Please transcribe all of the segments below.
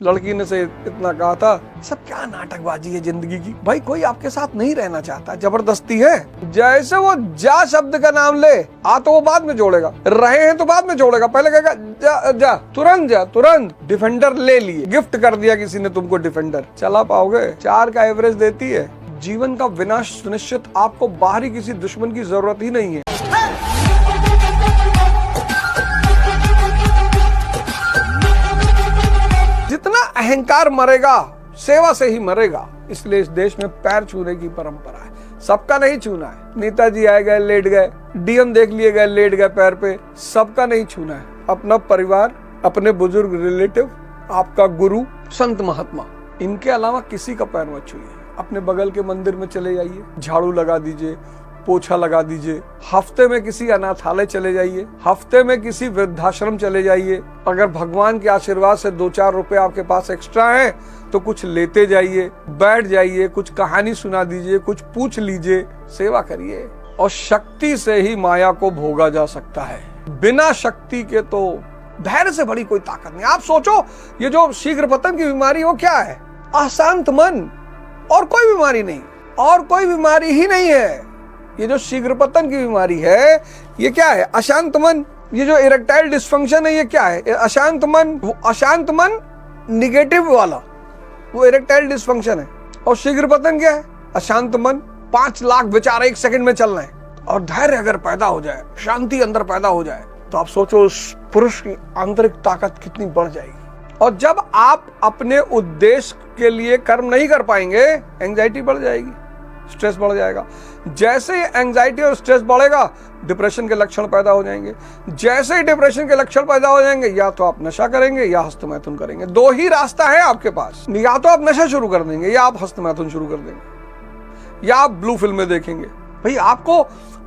लड़की ने से इतना कहा था, सब क्या नाटकबाजी है जिंदगी की। भाई कोई आपके साथ नहीं रहना चाहता, जबरदस्ती है। जैसे वो जा शब्द का नाम ले, आ तो वो बाद में जोड़ेगा, रहे हैं तो बाद में जोड़ेगा, पहले कहेगा जा जा, तुरंत डिफेंडर ले लिए, गिफ्ट कर दिया किसी ने तुमको डिफेंडर। चला पाओगे? 4 का एवरेज देती है। जीवन का विनाश सुनिश्चित, आपको बाहरी किसी दुश्मन की जरूरत ही नहीं है। जितना अहंकार मरेगा, सेवा से ही मरेगा। इसलिए इस देश में पैर छूने की परंपरा है। सबका नहीं छूना है। नेताजी आए गए, लेट गए, डीएम देख लिए गए, लेट गए पैर पे। सबका नहीं छूना है। अपना परिवार, अपने बुजुर्ग रिलेटिव, आपका गुरु, संत महात्मा, इनके अलावा किसी का पैर मत छूइए। अपने बगल के मंदिर में चले जाइए, झाड़ू लगा दीजिए, पोछा लगा दीजिए। हफ्ते में किसी अनाथालय चले जाइए, हफ्ते में किसी वृद्धाश्रम चले जाइए। अगर भगवान के आशीर्वाद से 2-4 रुपए आपके पास एक्स्ट्रा हैं तो कुछ लेते जाइए, बैठ जाइए, कुछ कहानी सुना दीजिए, कुछ पूछ लीजिए, सेवा करिए। और शक्ति से ही माया को भोगा जा सकता है। बिना शक्ति के तो धैर्य से बड़ी कोई ताकत नहीं। आप सोचो, ये जो शीघ्र पतन की बीमारी, वो क्या है? अशांत मन, और कोई बीमारी नहीं, और कोई बीमारी ही नहीं है। ये जो शीघ्र पतन की बीमारी है, ये क्या है? अशांत मन। ये जो इरेक्टाइल डिस्फंक्शन है, ये क्या है? अशांत मन। वो अशांत मन निगेटिव वाला, वो इरेक्टाइल डिस्फंक्शन है। और शीघ्र पतन क्या है? अशांत मन। 5 लाख विचार 1 सेकंड में चल रहे हैं। और धैर्य अगर पैदा हो जाए, शांति अंदर पैदा हो जाए, तो आप सोचो उस पुरुष की आंतरिक ताकत कितनी बढ़ जाएगी। और जब आप अपने उद्देश्य के लिए कर्म नहीं कर पाएंगे, एंजाइटी बढ़ जाएगी, स्ट्रेस बढ़ जाएगा। जैसे ही एंजाइटी और स्ट्रेस बढ़ेगा, डिप्रेशन के लक्षण पैदा हो जाएंगे। जैसे ही डिप्रेशन के लक्षण पैदा हो जाएंगे, या तो आप नशा करेंगे या हस्तमैथुन करेंगे। 2 ही रास्ता है आपके पास। या तो आप नशा शुरू कर देंगे, या आप हस्तमैथुन शुरू कर देंगे, या आप ब्लू फिल्में देखेंगे। भाई आपको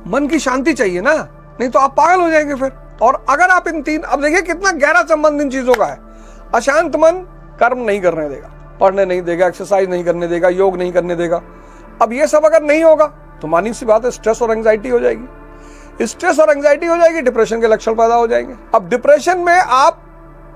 मन की शांति चाहिए ना, नहीं तो आप पागल हो जाएंगे फिर। और अगर आप इन 3, अब देखिए कितना गहरा संबंध इन चीजों का है। अशांत मन कर्म नहीं करने देगा, पढ़ने नहीं देगा, एक्सरसाइज नहीं करने देगा, योग नहीं करने देगा। अब ये सब अगर नहीं होगा तो मानी सी बात है, स्ट्रेस और एंजाइटी हो जाएगी। स्ट्रेस और एंजाइटी हो जाएगी, डिप्रेशन के लक्षण पैदा हो जाएंगे। अब डिप्रेशन में आप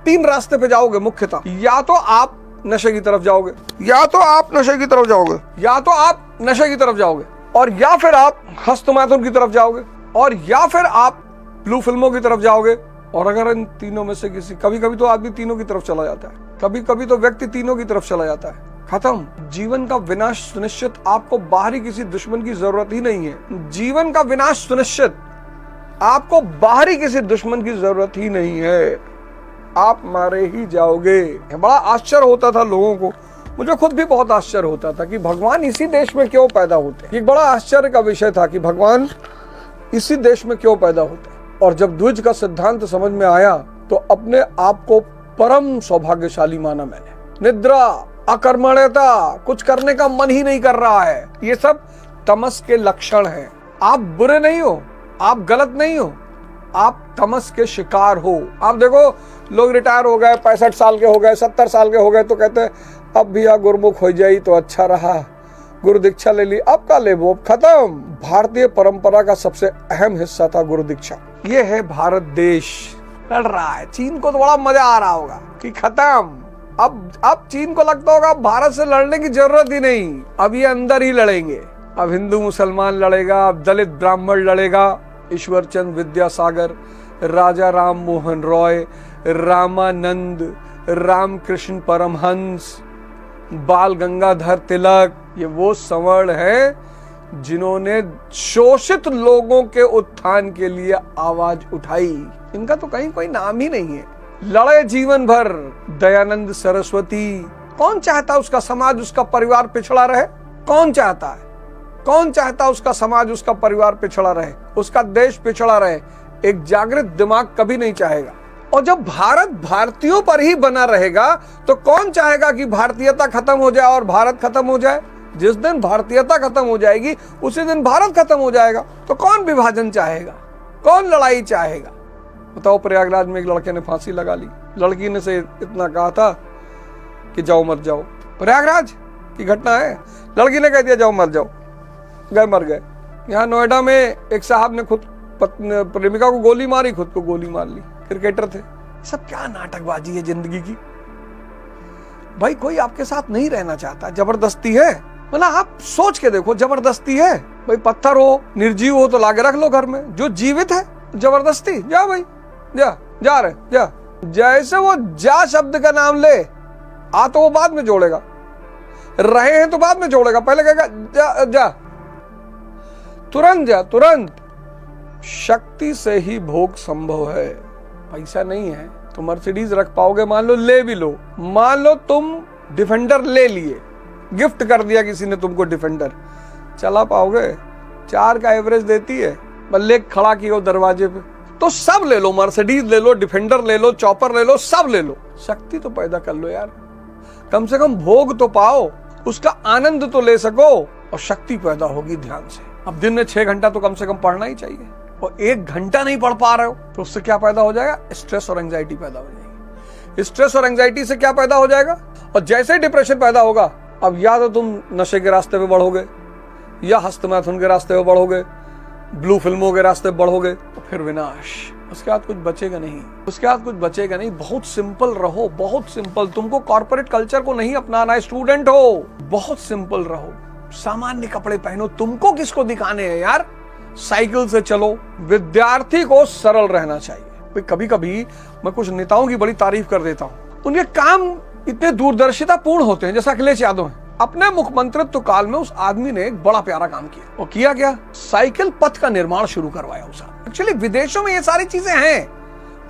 3 रास्ते पे जाओगे मुख्यतः। या तो आप नशे की तरफ जाओगे, या तो आप नशे की तरफ जाओगे, या तो आप नशे की तरफ जाओगे, और या फिर आप हस्तमैथुन की तरफ जाओगे, और या फिर आप ब्लू फिल्मों की तरफ जाओगे। और अगर इन तीनों में से किसी, कभी कभी तो आदमी तीनों की तरफ चला जाता है, कभी कभी तो व्यक्ति तीनों की तरफ चला जाता है। खत्म। जीवन का विनाश सुनिश्चित, आपको बाहरी किसी दुश्मन की जरूरत ही नहीं है। जीवन का विनाश सुनिश्चित, आपको बाहरी किसी दुश्मन की जरूरत ही नहीं है। आप मारे ही जाओगे। बड़ा आश्चर्य होता था लोगों को, मुझे खुद भी बहुत आश्चर्य होता था कि भगवान इसी देश में क्यों पैदा होते हैं। एक बड़ा आश्चर्य का विषय था कि भगवान इसी देश में क्यों पैदा होते हैं। और जब द्विज का सिद्धांत समझ में आया तो अपने आप को परम सौभाग्यशाली माना मैंने। निद्रा, अकर्मण्यता, कुछ करने का मन ही नहीं कर रहा है, ये सब तमस के लक्षण हैं। आप बुरे नहीं हो, आप गलत नहीं हो, आप तमस के शिकार हो। आप देखो, लोग रिटायर हो गए, 65 साल के हो गए, 70 साल के हो गए, तो कहते हैं अब भी गुरुमुख हो जाई तो अच्छा रहा, गुरु दीक्षा ले ली, अब का ले वो, खत्म। भारतीय परंपरा का सबसे अहम हिस्सा था गुरु दीक्षा। ये है भारत देश, लड़ रहा है। चीन को तो बड़ा मजा आ रहा होगा कि खत्म, अब चीन को लगता होगा भारत से लड़ने की जरूरत ही नहीं, अब ये अंदर ही लड़ेंगे। अब हिंदू मुसलमान लड़ेगा, अब दलित ब्राह्मण लड़ेगा, ईश्वर चंद विद्यासागर, राजा राम मोहन रॉय, रामानंद, रामकृष्ण परमहंस, बाल गंगाधर तिलक, ये वो सवर्ण है जिन्होंने शोषित लोगों के उत्थान के लिए आवाज उठाई। इनका तो कहीं कोई नाम ही नहीं है। लड़े जीवन भर। दयानंद सरस्वती। कौन चाहता उसका समाज, उसका परिवार पिछड़ा रहे? कौन चाहता है? कौन चाहता उसका समाज, उसका परिवार पिछड़ा रहे, उसका देश पिछड़ा रहे? एक जागृत दिमाग कभी नहीं चाहेगा। और जब भारत भारतीयों पर ही बना रहेगा तो कौन चाहेगा कि भारतीयता खत्म हो जाए और भारत खत्म हो जाए? जिस दिन भारतीयता खत्म हो जाएगी उसी दिन भारत खत्म हो जाएगा। तो कौन विभाजन चाहेगा, कौन लड़ाई चाहेगा? बताओ, प्रयागराज में एक लड़के ने फांसी लगा ली। लड़की ने से इतना कहा था कि जाओ मर जाओ। प्रयागराज की घटना है। लड़की ने कह दिया जाओ मर जाओ, गए मर गए। यहाँ नोएडा में एक साहब ने खुद प्रेमिका को गोली मारी, खुद को गोली मार ली। क्रिकेटर थे। सब क्या नाटकबाजी है जिंदगी की। भाई कोई आपके साथ नहीं रहना चाहता, जबरदस्ती है। मतलब आप सोच के देखो, जबरदस्ती है। भाई पत्थर हो, निर्जीव हो तो लाके रख लो घर में, जो जीवित है जबरदस्ती, जा भाई जा रहे जा। जैसे वो जा शब्द का नाम ले, आ तो वो बाद में जोड़ेगा, रहे हैं तो बाद में जोड़ेगा, पहले कहेगा जा जा, तुरंत जा, तुरंत। शक्ति से ही भोग संभव है। पैसा नहीं है तो मर्सिडीज रख पाओगे, मान लो ले भी लो, मान लो तुम डिफेंडर ले लिए, गिफ्ट कर दिया किसी ने तुमको डिफेंडर, चला पाओगे? 4 का एवरेज देती है, बल्ले खड़ा किया दरवाजे पे, तो सब ले लो, मर्सिडीज ले लो, डिफेंडर ले लो, चॉपर ले लो, सब ले लो। शक्ति तो पैदा कर लो यार, कम से कम भोग तो पाओ, उसका आनंद तो ले सको, और शक्ति पैदा होगी ध्यान से। अब दिन में 6 घंटा तो कम से कम पढ़ना ही चाहिए, और 1 घंटा नहीं पढ़ पा रहे हो तो उससे क्या पैदा हो जाएगा? स्ट्रेस और एंजाइटी पैदा हो जाएगी। स्ट्रेस और एंजाइटी से क्या पैदा हो जाएगा? और जैसे ही डिप्रेशन पैदा होगा, अब या तो तुम नशे के रास्ते पे बढ़ोगे, या हस्तमैथुन के रास्ते पे बढ़ोगे, ब्लू फिल्मों के रास्ते पे बढ़ोगे, तो फिर विनाश। उसके बाद कुछ बचेगा नहीं, उसके बाद कुछ बचेगा नहीं। बहुत सिंपल रहो, बहुत सिंपल। तुमको कॉर्पोरेट कल्चर को नहीं अपनाना है, स्टूडेंट हो, बहुत सिंपल रहो, सामान्य कपड़े पहनो। तुमको किसको दिखाने हैं यार? साइकिल से चलो। विद्यार्थी को सरल रहना चाहिए। कभी कभी मैं कुछ नेताओं की बड़ी तारीफ कर देता हूँ, उनके काम इतने दूरदर्शिता पूर्ण होते हैं, जैसा अखिलेश यादव है। अपने मुख्यमंत्रित्व काल में उस आदमी ने एक बड़ा प्यारा काम किया। वो किया क्या? साइकिल पथ का निर्माण शुरू करवाया उस आदमी। एक्चुअली विदेशों में ये सारी चीजें हैं,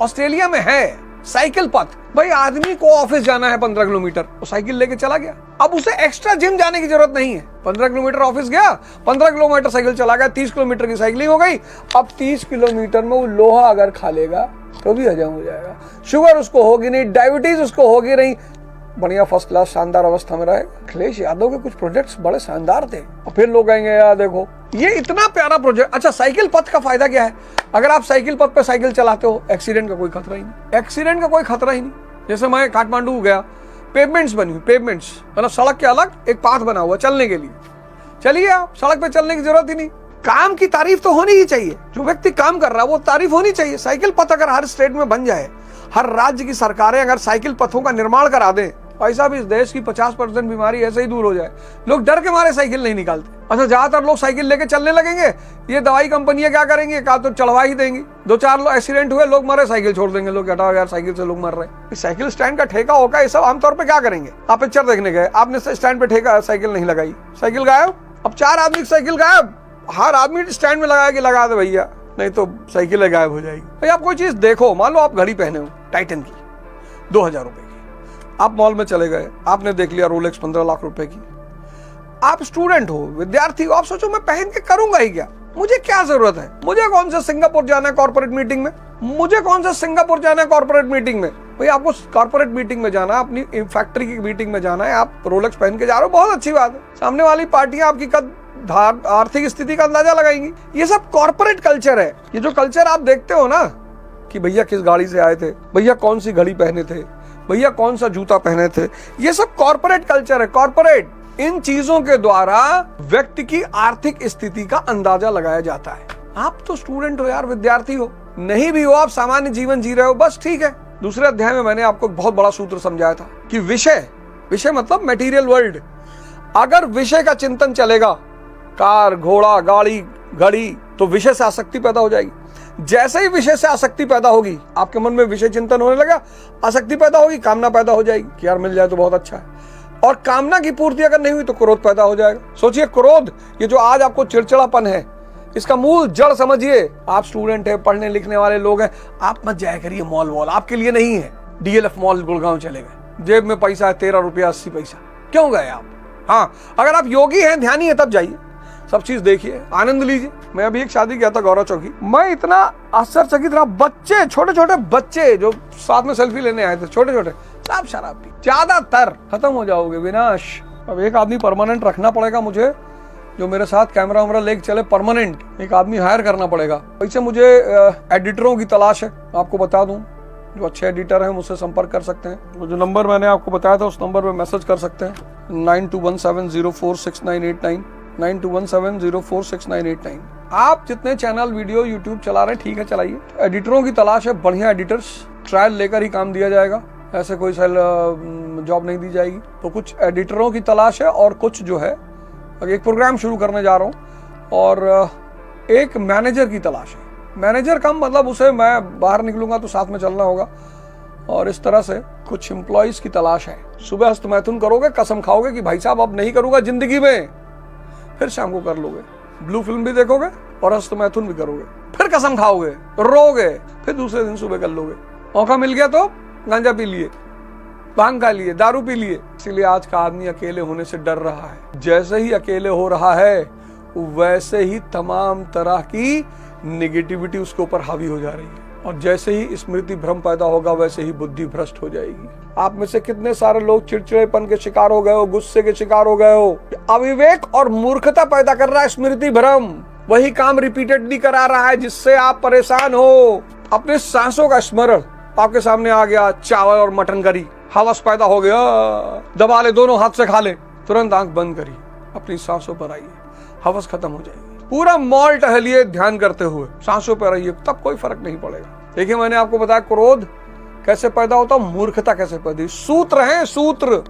ऑस्ट्रेलिया में है साइकिल पथ। भाई आदमी को ऑफिस जाना है 15 किलोमीटर, वो साइकिल लेके चला गया। अब उसे एक्स्ट्रा जिम जाने की जरूरत नहीं है। 15 किलोमीटर ऑफिस गया, 15 किलोमीटर साइकिल चला गया, 30 किलोमीटर की साइकिलिंग हो गई। अब 30 किलोमीटर में वो लोहा अगर खा लेगा तो भी हजम हो जाएगा। शुगर उसको होगी नहीं, डायबिटीज उसको होगी नहीं, बढ़िया फर्स्ट क्लास शानदार अवस्था में रहेगा। अखिलेश यादव के कुछ प्रोजेक्ट्स बड़े शानदार थे, और फिर लोग कहेंगे यार देखो ये इतना प्यारा प्रोजेक्ट। अच्छा, साइकिल पथ का फायदा क्या है? अगर आप साइकिल पथ पे साइकिल चलाते हो, एक्सीडेंट का कोई खतरा ही नहीं, एक्सीडेंट का कोई खतरा ही नहीं। जैसे मैं काठमांडू गया, पेवमेंट्स बनी हुई, पेवमेंट्स मतलब सड़क के अलग एक पाथ बना हुआ चलने के लिए, चलिए आप सड़क पे चलने की जरूरत ही नहीं। काम की तारीफ तो होनी ही चाहिए, जो व्यक्ति काम कर रहा है वो तारीफ होनी चाहिए। साइकिल पथ अगर हर स्टेट में बन जाए, हर राज्य की सरकारें अगर साइकिल पथों का निर्माण करा दें, ऐसा भी इस देश की 50% बीमारी ऐसे ही दूर हो जाए। लोग डर के मारे साइकिल नहीं निकालते। अच्छा, ज्यादातर लोग साइकिल लेके चलने लगेंगे, ये दवाई कंपनियां क्या करेंगे? का तो चढ़वा ही देंगी। 2-4 लोग एक्सीडेंट हुए, लोग मरे, साइकिल छोड़ देंगे, लोग हटाओ यार साइकिल से लोग मर रहे हैं। साइकिल स्टैंड का ठेका होगा, ये सब आमतौर पर क्या करेंगे? आप पिक्चर देखने गए, आपने स्टैंड पे ठेका साइकिल नहीं लगाई, साइकिल गायब। अब 4 आदमी की साइकिल गायब, हर आदमी स्टैंड में लगाया कि लगा दे भैया, नहीं तो साइकिल गायब हो जाएगी। भाई आप कोई चीज देखो, मान लो आप घड़ी पहने हो टाइटन की 2000 रुपए की, आप मॉल में चले गए, आपने देख लिया रोलेक्स 15 लाख रुपए की। आप स्टूडेंट हो, विद्यार्थी हो, आप सोचो मैं पहन के करूंगा ही क्या? मुझे क्या जरूरत है? मुझे कौन सा सिंगापुर जाना है कॉर्पोरेट मीटिंग में? मुझे कौन सा सिंगापुर जाना है कॉर्पोरेट मीटिंग में? भाई आपको कॉर्पोरेट मीटिंग में जाना है, अपनी फैक्ट्री की मीटिंग में जाना है, आप रोलेक्स पहन के जा रहे हो, बहुत अच्छी बात है। सामने वाली पार्टियां आपकी आर्थिक स्थिति का अंदाजा लगाएंगी। ये सब कॉर्पोरेट कल्चर है। ये जो कल्चर आप देखते हो ना कि भैया किस गाड़ी से आए थे, भैया कौन सी घड़ी पहने थे, भैया कौन सा जूता पहने थे, ये सब कॉर्पोरेट कल्चर है। कॉर्पोरेट इन चीजों के द्वारा व्यक्ति की आर्थिक स्थिति का अंदाजा लगाया जाता है। आप तो स्टूडेंट हो यार, विद्यार्थी हो, नहीं भी हो, आप सामान्य जीवन जी रहे हो, बस ठीक है। दूसरे अध्याय में मैंने आपको बहुत बड़ा सूत्र समझाया था कि विषय मतलब मटेरियल वर्ल्ड। अगर विषय का चिंतन चलेगा, कार, घोड़ा, गाड़ी, घड़ी, तो विषय से आसक्ति पैदा हो जाएगी। जैसे ही विषय से आसक्ति पैदा होगी, आपके मन में विषय चिंतन होने लगा, आसक्ति पैदा होगी, कामना पैदा हो जाएगी कि यार मिल जाए तो बहुत अच्छा है। और कामना की पूर्ति अगर नहीं हुई तो क्रोध पैदा हो जाएगा। सोचिए, क्रोध, ये जो आज आपको चिड़चिड़ापन है, इसका मूल जड़ समझिए। आप स्टूडेंट है, पढ़ने लिखने वाले लोग हैं, आप मत जाया करिए मॉल वॉल, आपके लिए नहीं है। DLF मॉल गुड़गांव चले गए, जेब में पैसा है 13 रुपया 80 पैसा, क्यों गए आप? हाँ, अगर आप योगी हैं, ध्यानी है, तब जाइए, सब चीज देखिए, आनंद लीजिए। मैं अभी एक शादी किया था गौरव चौकी, मैं इतना आश्चर्यचकित रहा। बच्चे, छोटे छोटे बच्चे जो साथ में सेल्फी लेने आए थे, छोटे छोटे, सब शराब पी, ज्यादातर। खत्म हो जाओगे, विनाश। अब एक आदमी परमानेंट रखना पड़ेगा मुझे, जो मेरे साथ कैमरा वैमरा लेके चले, परमानेंट एक आदमी हायर करना पड़ेगा। वैसे मुझे एडिटरों की तलाश है, आपको बता दूं, जो अच्छे एडिटर हैं मुझसे संपर्क कर सकते हैं। जो नंबर मैंने आपको बताया था उस नंबर पे मैसेज कर सकते हैं, 9217046989, 9217046989। आप जितने चैनल वीडियो यूट्यूब चला रहे हैं, ठीक है, चलाइए। एडिटरों की तलाश है, बढ़िया एडिटर्स, ट्रायल लेकर ही काम दिया जाएगा। ऐसे कोई जॉब नहीं दी जाएगी। तो कुछ एडिटरों की तलाश है और कुछ जो है एक प्रोग्राम शुरू करने जा रहा हूँ और एक मैनेजर की तलाश है। मैनेजर कम मतलब उसे मैं बाहर निकलूंगा तो साथ में चलना होगा और इस तरह से कुछ एम्प्लॉइज की तलाश है। सुबह हस्तमैथुन करोगे, कसम खाओगे कि भाई साहब अब नहीं करूंगा जिंदगी में, फिर शाम को कर लोगे। ब्लू फिल्म भी देखोगे और हस्तमैथुन भी करोगे, फिर कसम खाओगे, रोगे, फिर दूसरे दिन सुबह कर लोगे। मौका मिल गया तो गांजा पी लिए, भांग खा लिए, दारू पी लिए। इसीलिए आज का आदमी अकेले होने से डर रहा है। जैसे ही अकेले हो रहा है वैसे ही तमाम तरह की नेगेटिविटी उसके ऊपर हावी हो जा रही है और जैसे ही स्मृति भ्रम पैदा होगा वैसे ही बुद्धि भ्रष्ट हो जाएगी। आप में से कितने सारे लोग चिड़चिड़ेपन के शिकार हो गए हो, गुस्से के शिकार हो गए हो। अविवेक और मूर्खता पैदा कर रहा है स्मृति भ्रम। वही काम रिपीटेडली करा रहा है जिससे आप परेशान हो। अपने सांसों का स्मरण आपके सामने आ गया, चावल और मटन करी, हवस पैदा हो गया, दबा ले, दोनों हाथ से खा ले, तुरंत आंख बंद करी, अपनी सांसों पर आइए, हवस खत्म हो जाएगी। पूरा मॉल टहलिए ध्यान करते हुए, सांसों पर रहिए, तब कोई फर्क नहीं पड़ेगा। देखिए मैंने आपको बताया क्रोध कैसे पैदा होता, मूर्खता कैसे पैदा, सूत्र हैं सूत्र।